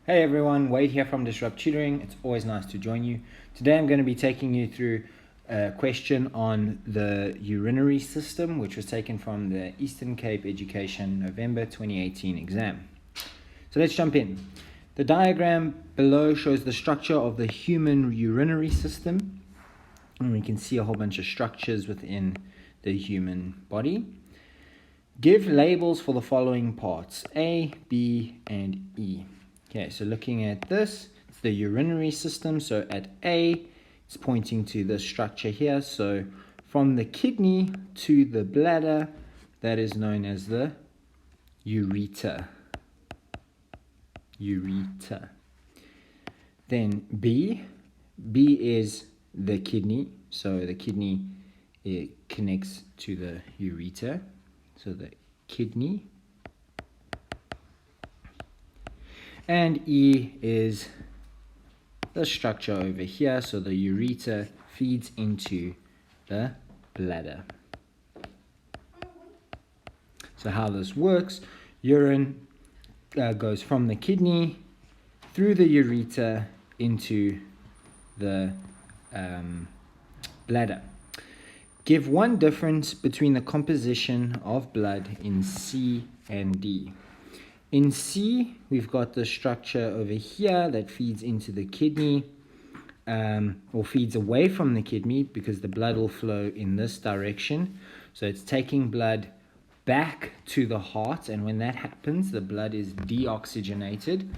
Hey everyone, Wade here from Disrupt Tutoring. It's always nice to join you. Today I'm going to be taking you through a question on the urinary system, which was taken from the Eastern Cape Education November 2018 exam. So let's jump in. The diagram below shows the structure of the human urinary system. And we can see a whole bunch of structures within the human body. Give labels for the following parts, A, B, and E. Okay, so looking at this, it's the urinary system. So at A, it's pointing to the structure here. So from the kidney to the bladder, that is known as the ureter. Ureter. Then B is the kidney. So the kidney, it connects to the ureter. So the kidney. And E is the structure over here. So the ureter feeds into the bladder. So how this works, urine goes from the kidney through the ureter into the bladder. Give one difference between the composition of blood in C and D. In C, we've got the structure over here that feeds into the kidney, or feeds away from the kidney because the blood will flow in this direction. So it's taking blood back to the heart, and when that happens, the blood is deoxygenated.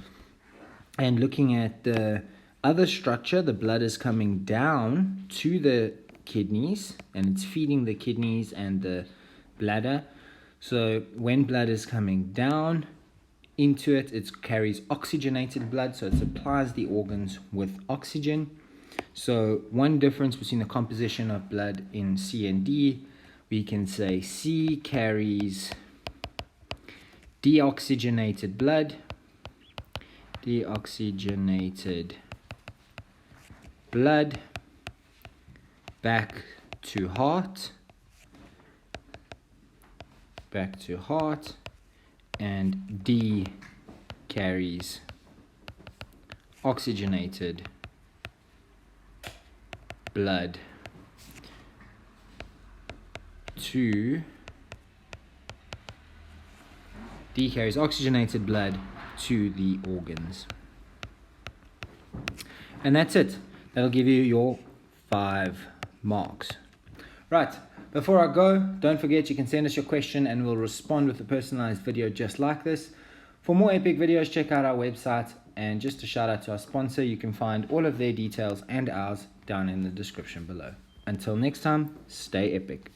And looking at the other structure, the blood is coming down to the kidneys, and it's feeding the kidneys and the bladder. So when blood is coming down into it, it carries oxygenated blood, so it supplies the organs with oxygen. So one difference between the composition of blood in C and D, we can say C carries deoxygenated blood, back to heart, and D carries oxygenated blood to the organs. And that's it. That'll give you your 5 marks. Right, before I go, don't forget you can send us your question and we'll respond with a personalized video just like this. For more epic videos, check out our website, and just a shout out to our sponsor. You can find all of their details and ours down in the description below. Until next time, stay epic.